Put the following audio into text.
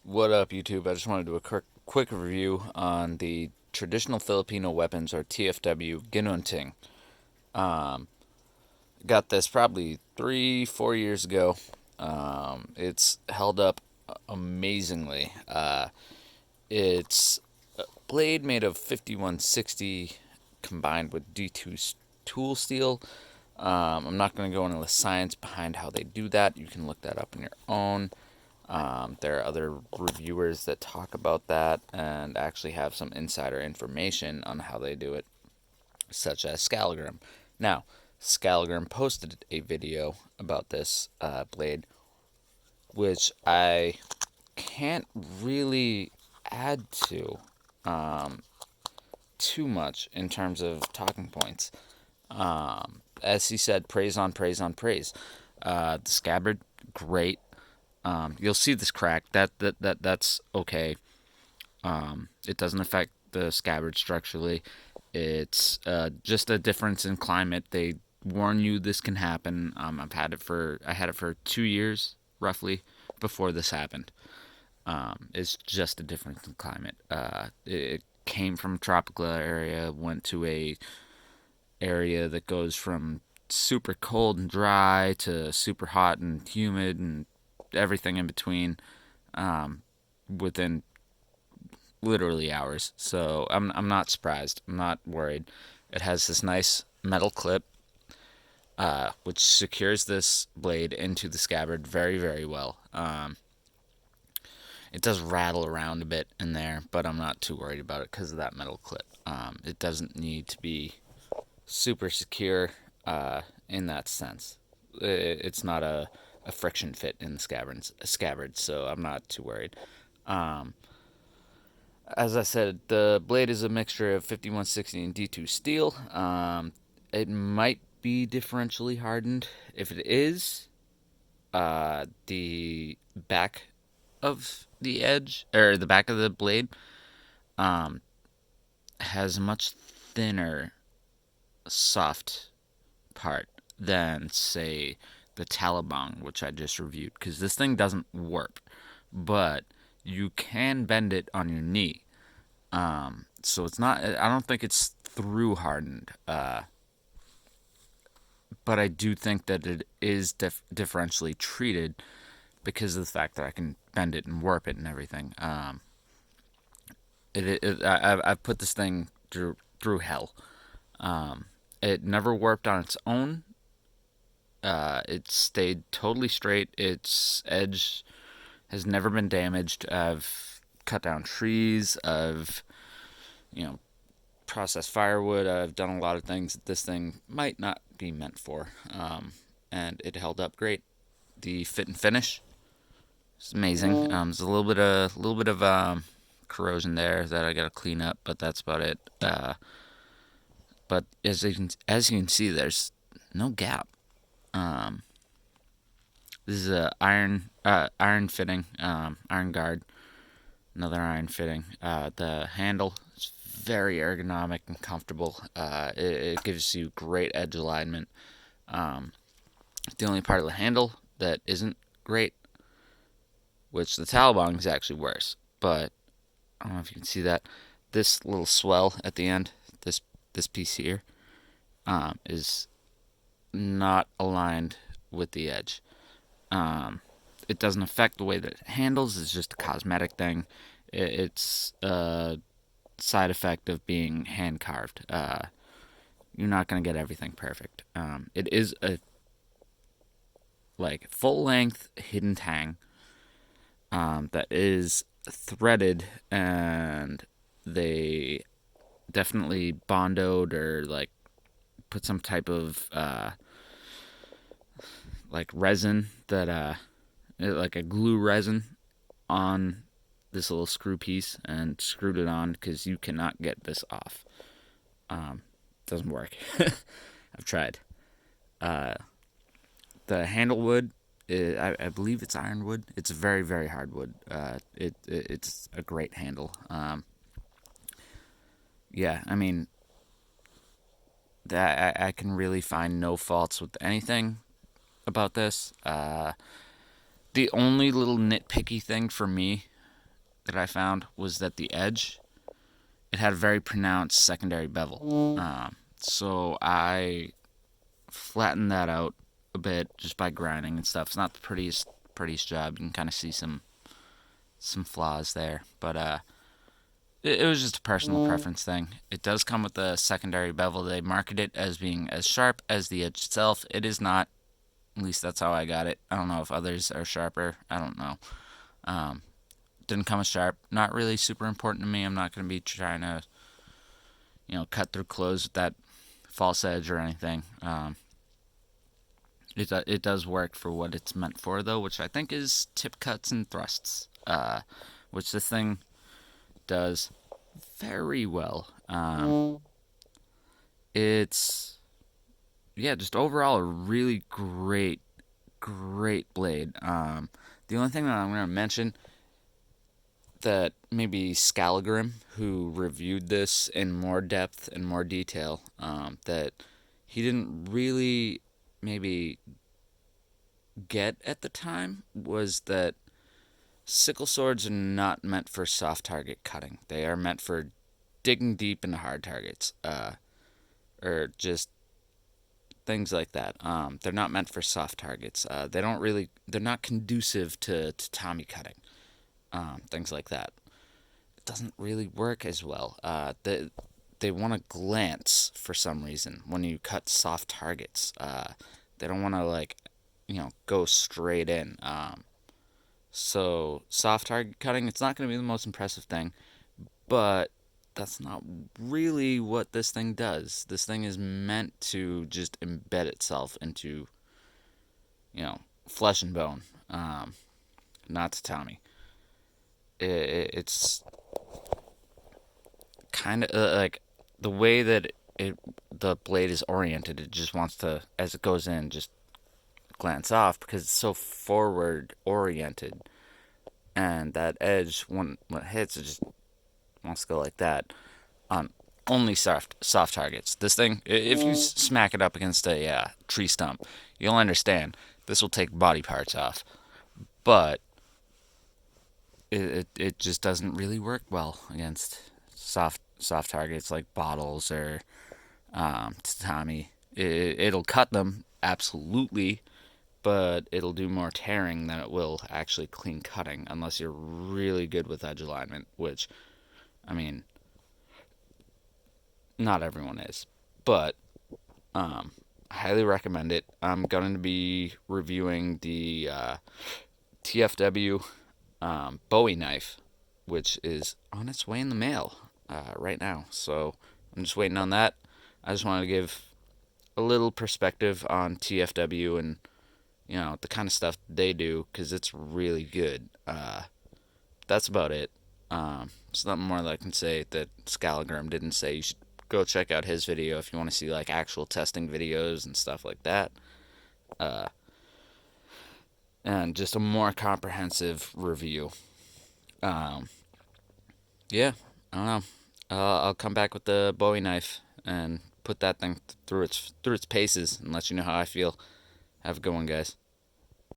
What up, YouTube? I just want to do a quick review on the traditional Filipino weapons, or TFW ginunting. Um, got this probably 3, 4 years ago. It's held up amazingly. It's a blade made of 5160 combined with D2 tool steel. I'm not going to go into the science behind how they do that. You can look that up on your own. There are other reviewers that talk about that and actually have some insider information on how they do it, such as Scalagram. Now, Scalagram posted a video about this blade, which I can't really add to too much in terms of talking points. As he said, praise on praise on praise. The scabbard, great. You'll see this crack. That's okay. It doesn't affect the scabbard structurally. It's just a difference in climate. They warn you this can happen. I had it for 2 years roughly before this happened. It's just a difference in climate. It came from a tropical area, went to a area that goes from super cold and dry to super hot and humid and everything in between, within literally hours. So I'm not surprised. I'm not worried. It has this nice metal clip, which secures this blade into the scabbard very well. It does rattle around a bit in there, but I'm not too worried about it because of that metal clip. It doesn't need to be super secure in that sense. It's not a friction fit in the scabbard, so I'm not too worried. As I said, the blade is a mixture of 5160 and D2 steel. It might be differentially hardened. If it is, the back of the edge, or the back of the blade, has a much thinner, soft part than, say, the Talabong, which I just reviewed. Because this thing doesn't warp, but you can bend it on your knee. So it's not. I don't think it's through hardened. But I do think that it is differentially treated because of the fact that I can bend it and warp it and everything. I've put this thing through hell. It never warped on its own. It stayed totally straight. Its edge has never been damaged. I've cut down trees. I've, processed firewood. I've done a lot of things that this thing might not be meant for. And it held up great. The fit and finish is amazing. There's a little bit of corrosion there that I gotta clean up, but that's about it. But as you can see, there's no gap. This is a iron fitting, iron guard, another iron fitting. The handle is very ergonomic and comfortable. It gives you great edge alignment. The only part of the handle that isn't great, which the Talabong is actually worse, but I don't know if you can see that. This little swell at the end, this piece here, is not aligned with the edge. It doesn't affect the way that it handles. It's just a cosmetic thing. It's a side effect of being hand carved. You're not gonna get everything perfect. It is a full length hidden tang, that is threaded, and they definitely bondoed or put some type of resin that like a glue resin on this little screw piece and screwed it on because you cannot get this off. Doesn't work. I've tried. The handle wood, I believe it's ironwood. It's very hard wood. It's a great handle. Yeah, I mean, that I can really find no faults with anything about this. The only little nitpicky thing for me that I found was that the edge, it had a very pronounced secondary bevel. So I flattened that out a bit just by grinding and stuff. It's not the prettiest job. You can kind of see some flaws there, but it was just a personal preference thing. It does come with a secondary bevel. They market it as being as sharp as the edge itself. It is not. At least that's how I got it. I don't know if others are sharper. I don't know. Didn't come as sharp. Not really super important to me. I'm not going to be trying to, cut through clothes with that false edge or anything. It does work for what it's meant for, though, which I think is tip cuts and thrusts, which this thing does very well. It's just overall a really great blade. The only thing that I'm going to mention that maybe Scalagrim, who reviewed this in more depth and more detail, that he didn't really maybe get at the time was that sickle swords are not meant for soft target cutting. They are meant for digging deep into hard targets, or just things like that. They're not meant for soft targets. They're not conducive to Tommy cutting. Things like that. It doesn't really work as well. They want to glance for some reason when you cut soft targets. They don't want to go straight in. So soft target cutting, it's not going to be the most impressive thing, but that's not really what this thing does. This thing is meant to just embed itself into, flesh and bone, not to Tommy. It's kind of like the way that the blade is oriented. It just wants to, as it goes in, just glance off because it's so forward oriented, and that edge when it hits, it just wants to go like that on only soft targets. This thing, if you smack it up against a tree stump, you'll understand. This will take body parts off, but it just doesn't really work well against soft targets like bottles or tatami. It'll cut them absolutely, but it'll do more tearing than it will actually clean cutting unless you're really good with edge alignment, which, I mean, not everyone is. But I highly recommend it. I'm going to be reviewing the TFW Bowie knife, which is on its way in the mail right now. So I'm just waiting on that. I just wanted to give a little perspective on TFW and the kind of stuff they do because it's really good. That's about it. There's nothing more that I can say that Scalagram didn't say. You should go check out his video if you want to see actual testing videos and stuff like that. And just a more comprehensive review. Um, yeah, I don't know. I'll come back with the Bowie knife and put that thing through its paces and let you know how I feel. Have a good one, guys.